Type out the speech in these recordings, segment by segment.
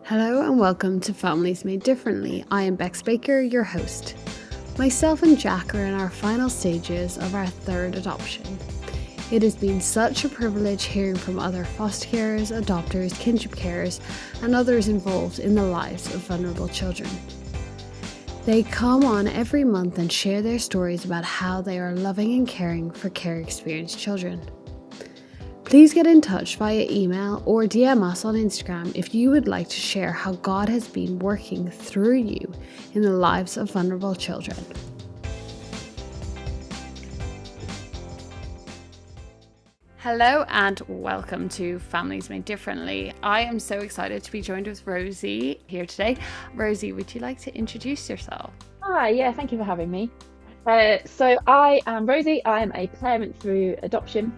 Hello and welcome to Families Made Differently. I am Bex Baker, your host. Myself and Jack are in our final stages of our third adoption. It has been such a privilege hearing from other foster carers, adopters, kinship carers, and others involved in the lives of vulnerable children. They come on every month and share their stories about how they are loving and caring for care experienced children. Please get in touch via email or DM us on Instagram if you would like to share how God has been working through you in the lives of vulnerable children. Hello and welcome to Families Made Differently. I am so excited to be joined with Rosie here today. Rosie, would you like to introduce yourself? Hi, thank you for having me. So I am Rosie. I am a parent through adoption.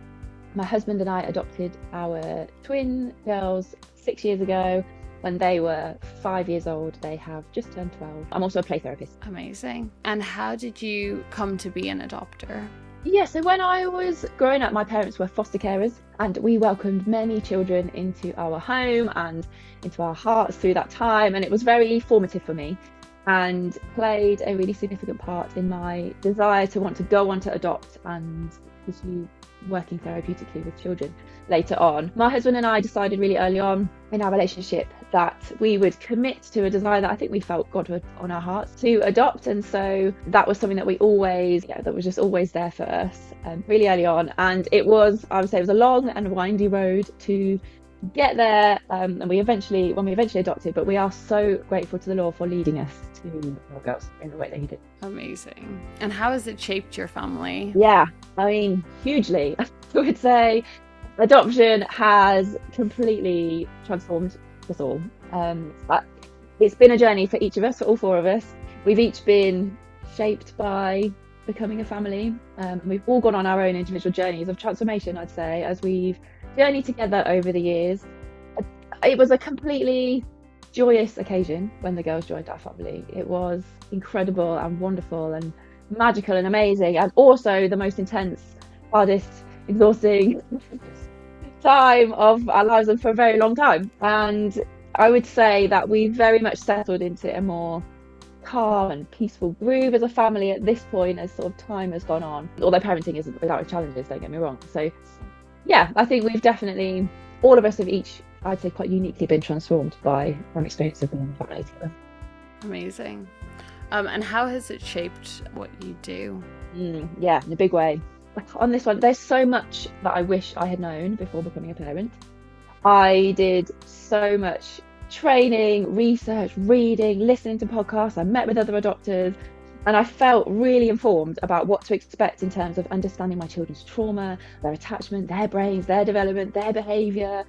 My husband and I adopted our twin girls 6 years ago when they were 5 years old. They have just turned 12. I'm also a play therapist. Amazing. And how did you come to be an adopter? Yeah, so when I was growing up, my parents were foster carers and we welcomed many children into our home and into our hearts through that time. And it was very formative for me and played a really significant part in my desire to want to go on to adopt and pursue working therapeutically with children later on. My husband and I decided really early on in our relationship that we would commit to a desire that I think we felt God had on our hearts to adopt, and so that was something that we always, that was just always there for us really early on. And it was, I would say, it was a long and windy road to get there, and when we eventually adopted, but we are so grateful to the Lord for leading us to our girls in the way that He did. Amazing. And how has it shaped your family? Yeah, I mean, hugely. I would say adoption has completely transformed us all. But it's been a journey for each of us, for all four of us. We've each been shaped by becoming a family. We've all gone on our own individual journeys of transformation, I'd say, as we've journeyed together over the years. It was a completely joyous occasion when the girls joined our family. It was incredible and wonderful and magical and amazing, and also the most intense, hardest, exhausting time of our lives and for a very long time. And I would say that we very much settled into a more calm and peaceful groove as a family at this point as sort of time has gone on, although parenting isn't without its challenges, don't get me wrong. So yeah, I think we've definitely, all of us have each, I'd say, quite uniquely been transformed by our experience of being a family together. Amazing. And how has it shaped what you do? Yeah, in a big way. On this one, there's so much that I wish I had known before becoming a parent. I did so much training, research, reading, listening to podcasts. I met with other adopters, and I felt really informed about what to expect in terms of understanding my children's trauma, their attachment, their brains, their development, their behaviour.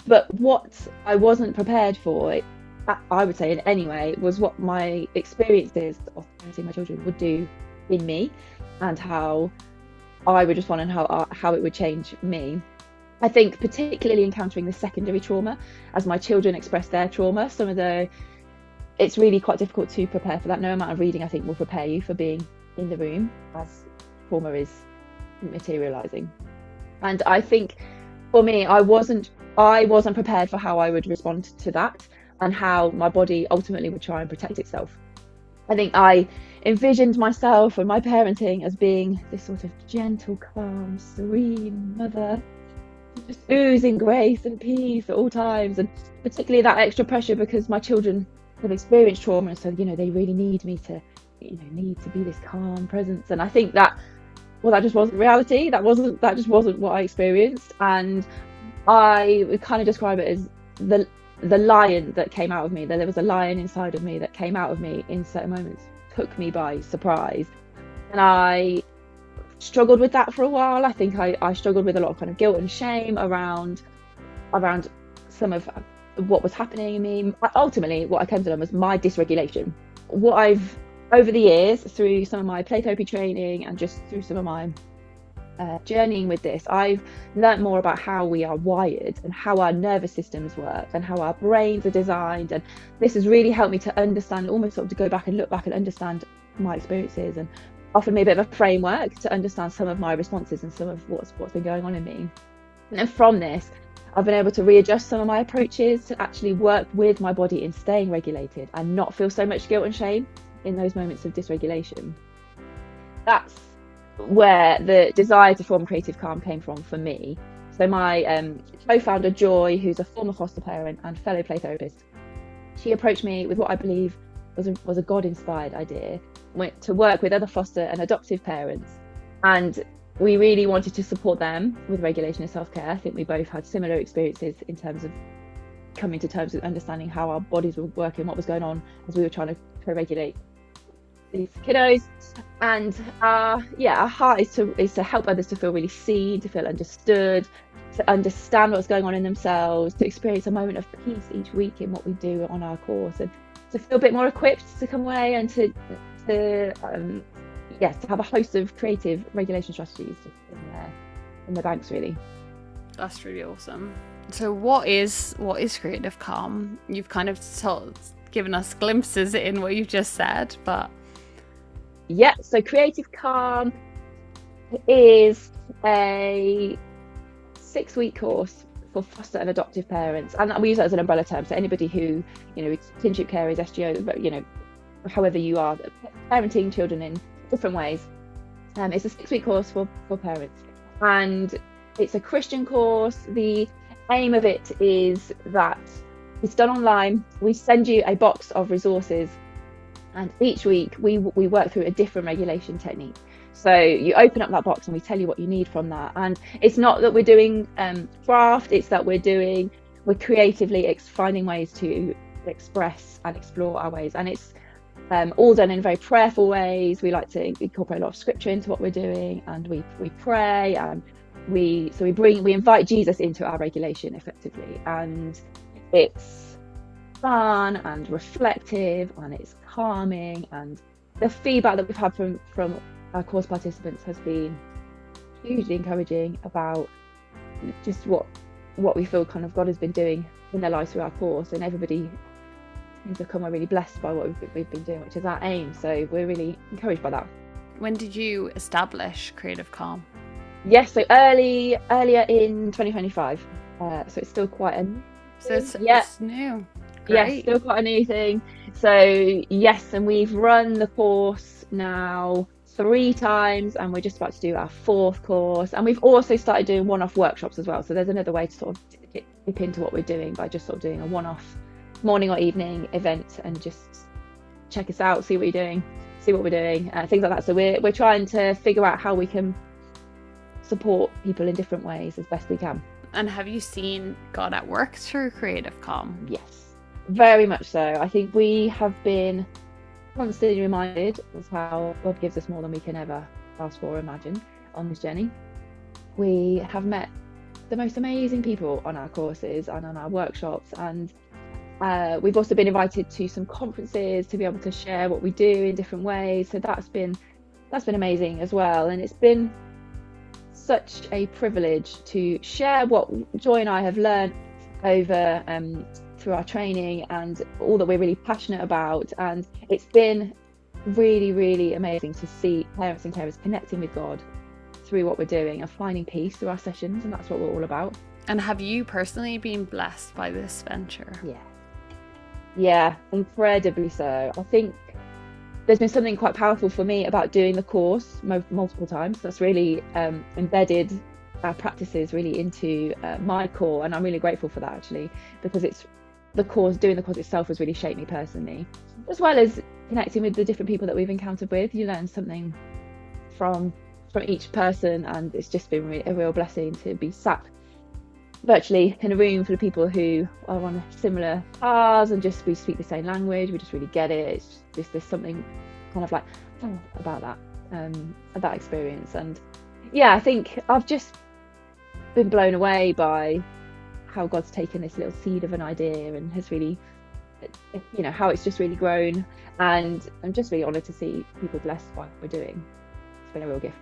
But what I wasn't prepared for, I would say in any way, was what my experiences of parenting my children would do in me and how I would respond and how it would change me. I think particularly encountering the secondary trauma as my children express their trauma, it's really quite difficult to prepare for that. No amount of reading, I think, will prepare you for being in the room as trauma is materialising. And I think for me, I wasn't prepared for how I would respond to that and how my body ultimately would try and protect itself. I think I envisioned myself and my parenting as being this sort of gentle, calm, serene mother, just oozing grace and peace at all times, and particularly that extra pressure because my children have experienced trauma, and so they really need me to be this calm presence. And I think that just wasn't reality. That just wasn't what I experienced, and I would kind of describe it as the lion that came out of me. There was a lion inside of me that came out of me in certain moments, took me by surprise, and I struggled with that for a while. I think I struggled with a lot of kind of guilt and shame around some of what was happening in me. Ultimately, what I came to learn was my dysregulation. What I've, over the years, through some of my play therapy training and just through some of my journeying with this, I've learnt more about how we are wired and how our nervous systems work and how our brains are designed. And this has really helped me to understand, almost sort of to go back and look back and understand my experiences, and offered me a bit of a framework to understand some of my responses and some of what's been going on in me. And then from this, I've been able to readjust some of my approaches to actually work with my body in staying regulated and not feel so much guilt and shame in those moments of dysregulation. That's where the desire to form Creative Calm came from for me. So my co-founder Joy, who's a former foster parent and fellow play therapist, she approached me with what I believe was a God-inspired idea, to work with other foster and adoptive parents. And we really wanted to support them with regulation and self-care. I think we both had similar experiences in terms of coming to terms with understanding how our bodies were working, what was going on as we were trying to co-regulate these kiddos. And our heart is to help others to feel really seen, to feel understood, to understand what's going on in themselves, to experience a moment of peace each week in what we do on our course, and to feel a bit more equipped to come away and to have a host of creative regulation strategies in the banks, really. That's really awesome. So what is Creative Calm? You've kind of given us glimpses in what you've just said, but so Creative Calm is a 6-week course for foster and adoptive parents, and we use that as an umbrella term. So anybody who, kinship carers, SGO, however you are parenting children in different ways. It's a 6-week course for parents, and it's a Christian course. The aim of it is that it's done online. We send you a box of resources, and each week we work through a different regulation technique. So you open up that box and we tell you what you need from that. And it's not that we're doing craft, it's that we're creatively finding ways to express and explore our ways. And it's all done in very prayerful ways. We like to incorporate a lot of scripture into what we're doing, and we pray, and we invite Jesus into our regulation effectively. And it's fun and reflective, and it's calming, and the feedback that we've had from our course participants has been hugely encouraging about just what we feel kind of God has been doing in their lives through our course, and everybody seems to come away really blessed by what we've been doing, which is our aim. So we're really encouraged by that. When did you establish Creative Calm? Yes, so earlier in 2025. So it's still quite a new thing. It's new. Great. Yes, still quite a new thing. So yes, and we've run the course now 3 times, and we're just about to do our 4th course. And we've also started doing one-off workshops as well. So there's another way to sort of dip into what we're doing by just sort of doing a one-off morning or evening event, and just check us out, see what we're doing, things like that. So we're trying to figure out how we can support people in different ways as best we can. And have you seen God at work through Creative Calm? Yes, very much so. I think we have been constantly reminded of how God gives us more than we can ever ask for or imagine on this journey. We have met the most amazing people on our courses and on our workshops, and we've also been invited to some conferences to be able to share what we do in different ways. So that's been amazing as well. And it's been such a privilege to share what Joy and I have learned over through our training and all that we're really passionate about. And it's been really, really amazing to see parents and carers connecting with God through what we're doing and finding peace through our sessions. And that's what we're all about. And have you personally been blessed by this venture? Yeah, incredibly so. I think there's been something quite powerful for me about doing the course multiple times. That's really embedded our practices really into my core, and I'm really grateful for that, actually, because doing the course itself has really shaped me personally, as well as connecting with the different people that we've encountered with. You learn something from each person, and it's just been a real blessing to be sat virtually in a room full of people who are on similar paths, and just we speak the same language. We just really get it. It's just there's something kind of like about that experience. And yeah, I think I've just been blown away by how God's taken this little seed of an idea and has really, how it's just really grown. And I'm just really honoured to see people blessed by what we're doing. It's been a real gift.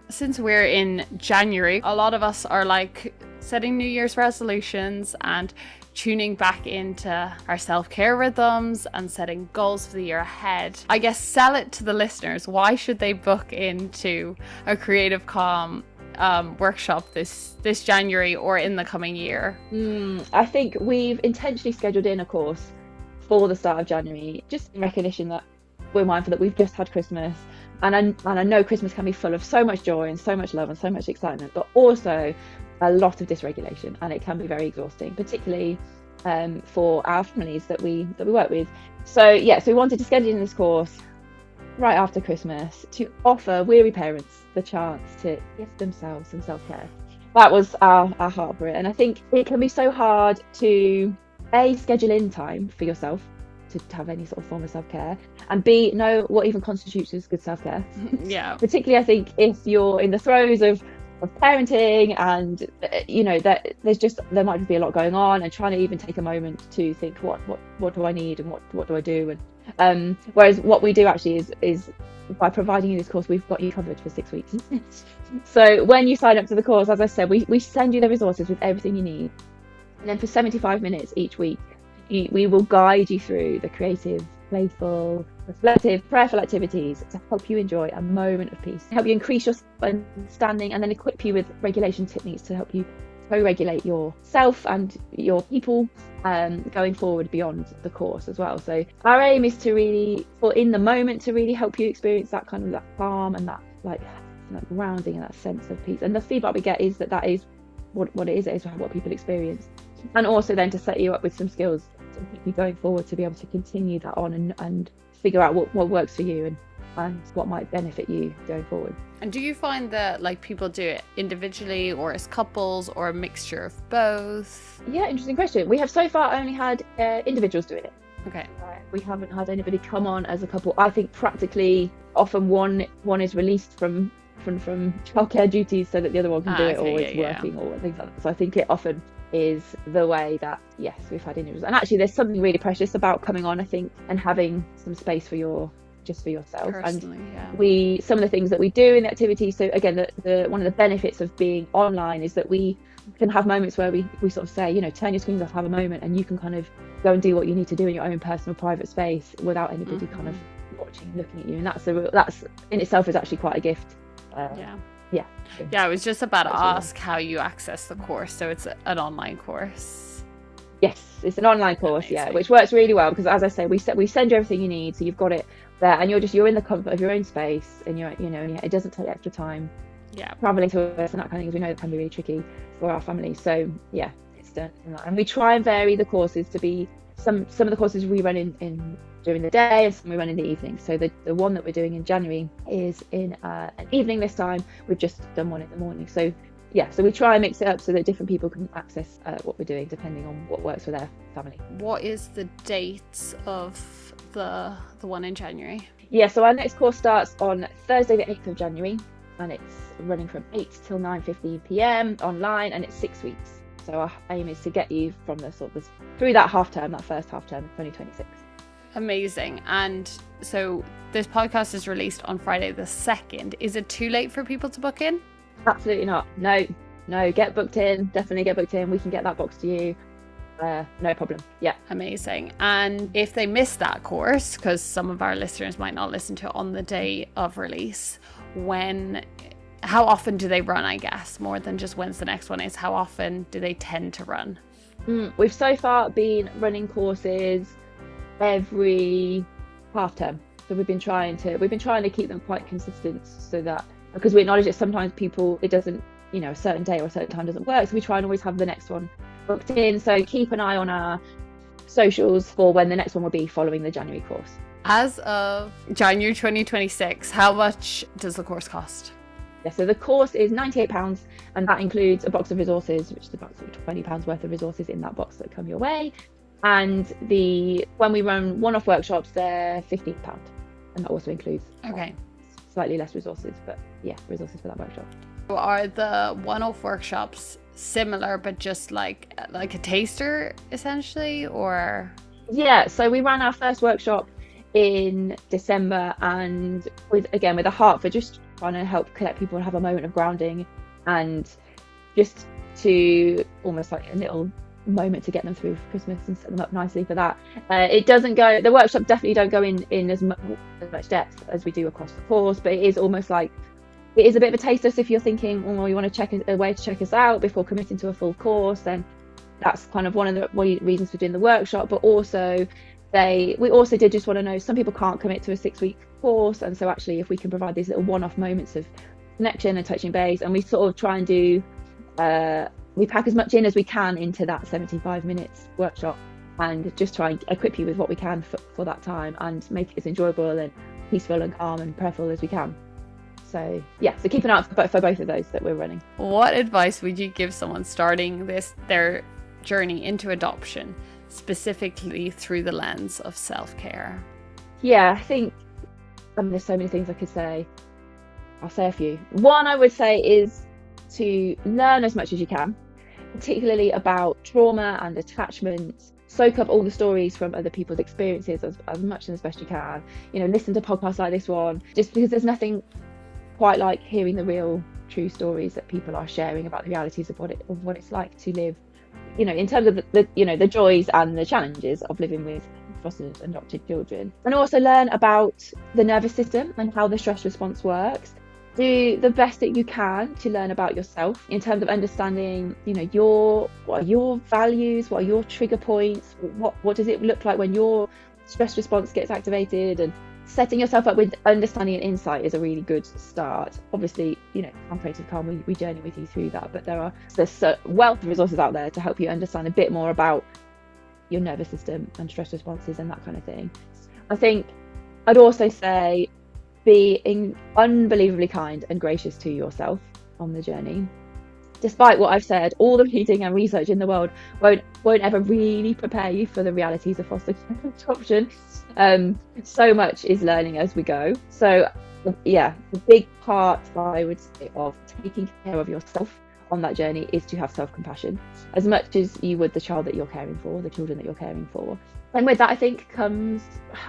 Since we're in January, a lot of us are like setting New Year's resolutions and tuning back into our self-care rhythms and setting goals for the year ahead. I guess sell it to the listeners. Why should they book into a Creative Calm workshop this January or in the coming year? I think we've intentionally scheduled in a course for the start of January, just in recognition that we're mindful that we've just had Christmas, and I know Christmas can be full of so much joy and so much love and so much excitement, but also a lot of dysregulation, and it can be very exhausting, particularly for our families that we work with. So we wanted to schedule in this course right after Christmas to offer weary parents the chance to gift themselves some self-care. That was our heart for it. And I think it can be so hard to schedule in time for yourself to have any sort of form of self-care, and B, know what even constitutes as good self-care. Yeah. Particularly I think if you're in the throes of parenting, and that there might be a lot going on, and trying to even take a moment to think what do I need and what do I do, and whereas what we do actually is by providing you this course, we've got you covered for 6 weeks. So when you sign up to the course, as I said, we send you the resources with everything you need, and then for 75 minutes each week we will guide you through the creative, playful, reflective, prayerful activities to help you enjoy a moment of peace, to help you increase your understanding, and then equip you with regulation techniques to help you co-regulate yourself and your people going forward beyond the course as well. So our aim is to really, or in the moment, to really help you experience that kind of that calm and that like grounding and that sense of peace. And the feedback we get is that is what it is what people experience. And also then to set you up with some skills to keep you going forward, to be able to continue that on and figure out what works for you and what might benefit you going forward. And do you find that like people do it individually or as couples or a mixture of both? Yeah, interesting question. We have so far only had individuals doing it. Okay. We haven't had anybody come on as a couple. I think practically often one is released from childcare duties so that the other one can do it, or is working or things like that. So I think it often is the way that we've had individuals. And actually there's something really precious about coming on, I think, and having some space for yourself. Personally, and some of the things that we do in the activity, so again the one of the benefits of being online is that we can have moments where we sort of say, turn your screens off, have a moment, and you can kind of go and do what you need to do in your own personal private space without anybody kind of watching, looking at you. And that's in itself is actually quite a gift. I was just about to ask how you access the course. So it's an online course. Yes, it's an online course. Amazing. Which works really well because, as I say, we send you everything you need, so you've got it there, and you're in the comfort of your own space, and it doesn't take extra time. Traveling to us and that kind of things, we know that can be really tricky for our families. So it's done, and we try and vary the courses to be some of the courses we run in during the day and some we run in the evening. So the one that we're doing in January is in an evening this time. We've just done one in the morning. So we try and mix it up so that different people can access what we're doing depending on what works for their family. What is the date of the one in January? So our next course starts on Thursday the 8th of January, and it's running from 8 till 9:15 p.m. online, and it's 6 weeks. So our aim is to get you from the through that first half term 2026. Amazing. And so this podcast is released on Friday the 2nd. Is it too late for people to book in? Absolutely not. No, get booked in. Definitely get booked in. We can get that box to you. No problem. Amazing. And if they miss that course, because some of our listeners might not listen to it on the day of release, how often do they run, I guess, more than just when's the next one is? How often do they tend to run? We've so far been running courses every half term. So we've been trying to keep them quite consistent, so that, because we acknowledge that sometimes it doesn't, a certain day or a certain time doesn't work. So we try and always have the next one booked in. So keep an eye on our socials for when the next one will be following the January course. As of January 2026, how much does the course cost? So the course is £98, and that includes a box of resources, which is about £20 worth of resources in that box that come your way. And when we run one-off workshops, they're £15, and that also includes slightly less resources, but resources for that workshop. Are the one-off workshops similar, but just like a taster essentially, or? So we ran our first workshop in December, and with a heart for just trying to help collect people and have a moment of grounding, and just to almost like a little moment to get them through Christmas and set them up nicely for that. The workshops definitely don't go in as much depth as we do across the course, but it is almost like it is a bit of a taster. So if you're thinking, oh, you want to check a way to check us out before committing to a full course, then that's kind of one of the reasons for doing the workshop. But also we also did just want to know, some people can't commit to a 6-week course, and so actually if we can provide these little one-off moments of connection and touching base, and we sort of try and do we pack as much in as we can into that 75 minutes workshop, and just try and equip you with what we can for that time, and make it as enjoyable and peaceful and calm and prayerful as we can. So yeah, so keep an eye out for both of those that we're running. What advice would you give someone starting their journey into adoption, specifically through the lens of self-care? Yeah, I think there's so many things I could say. I'll say a few. One I would say is to learn as much as you can, particularly about trauma and attachment. Soak up all the stories from other people's experiences as much and as best you can. Listen to podcasts like this one, just because there's nothing quite like hearing the real true stories that people are sharing about the realities of what it's like to live, in terms of the joys and the challenges of living with fostered and adopted children. And also learn about the nervous system and how the stress response works. Do the best that you can to learn about yourself in terms of understanding, what are your values, what are your trigger points, what does it look like when your stress response gets activated, and setting yourself up with understanding and insight is a really good start. Obviously, on Creative Calm, we journey with you through that, but there's a wealth of resources out there to help you understand a bit more about your nervous system and stress responses and that kind of thing. I think I'd also say be unbelievably kind and gracious to yourself on the journey. Despite what I've said, all the reading and research in the world won't ever really prepare you for the realities of foster care adoption. So much is learning as we go. So yeah, the big part, I would say, of taking care of yourself on that journey is to have self-compassion, as much as you would the child that you're caring for, the children that you're caring for. And with that, I think comes,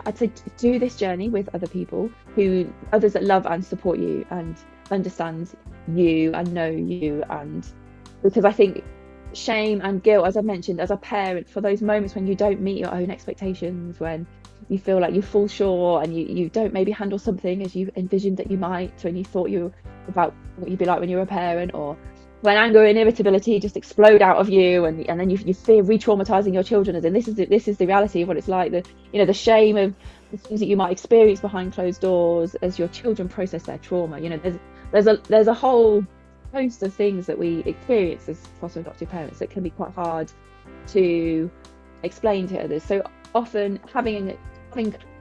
I'd say, do this journey with other people, others that love and support you and understand you and know you. And because I think shame and guilt, as I mentioned, as a parent, for those moments when you don't meet your own expectations, when you feel like you fall short and you don't maybe handle something as you envisioned that you might, when you thought about what you'd be like when you were a parent, or when anger and irritability just explode out of you, and then you fear re-traumatizing your children, as in this is the reality of what it's like, the shame of the things that you might experience behind closed doors as your children process their trauma. There's a whole host of things that we experience as foster and adoptive parents that can be quite hard to explain to others. So often having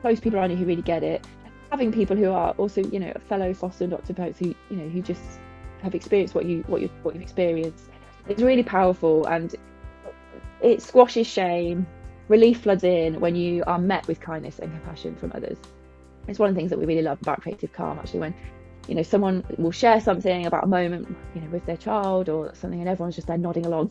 close people around you who really get it, having people who are also fellow foster and adoptive parents who just have experienced what you've experienced, it's really powerful, and it squashes shame. Relief floods in when you are met with kindness and compassion from others. It's one of the things that we really love about Creative Calm, actually, when someone will share something about a moment with their child or something, and everyone's just there nodding along.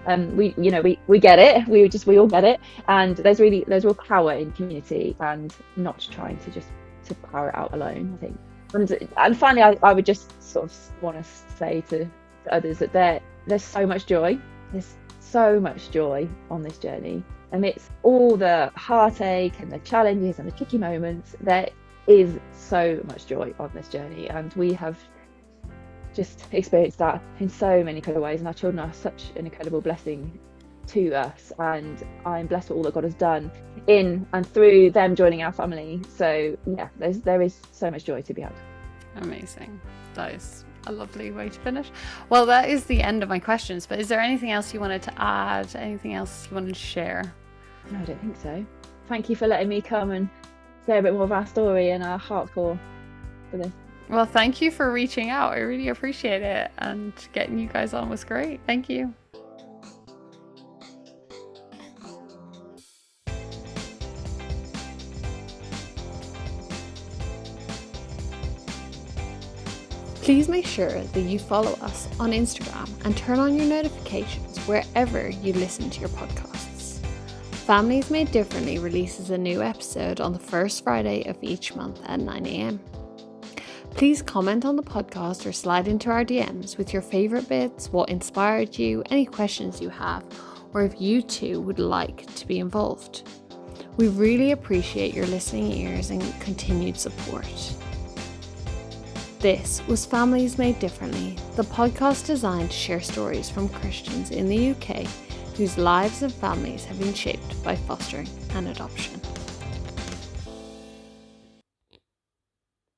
We get it, we all get it, and there's real power in community and not trying to power it out alone, I think. And finally, I would just sort of want to say to others that there's so much joy. There's so much joy on this journey. Amidst all the heartache and the challenges and the tricky moments, there is so much joy on this journey. And we have just experienced that in so many incredible ways. And our children are such an incredible blessing to us. And I'm blessed with all that God has done in and through them joining our family. So yeah, there is so much joy to be had. Amazing. That is a lovely way to finish. Well, that is the end of my questions, but is there anything else you wanted to add? Anything else you wanted to share? No, I don't think so. Thank you for letting me come and say a bit more of our story and our hardcore for this. Well, thank you for reaching out. I really appreciate it, and getting you guys on was great. Thank you. Please make sure that you follow us on Instagram and turn on your notifications wherever you listen to your podcasts. Families Made Differently releases a new episode on the first Friday of each month at 9 a.m. Please comment on the podcast or slide into our DMs with your favourite bits, what inspired you, any questions you have, or if you too would like to be involved. We really appreciate your listening ears and continued support. This was Families Made Differently, the podcast designed to share stories from Christians in the UK whose lives and families have been shaped by fostering and adoption.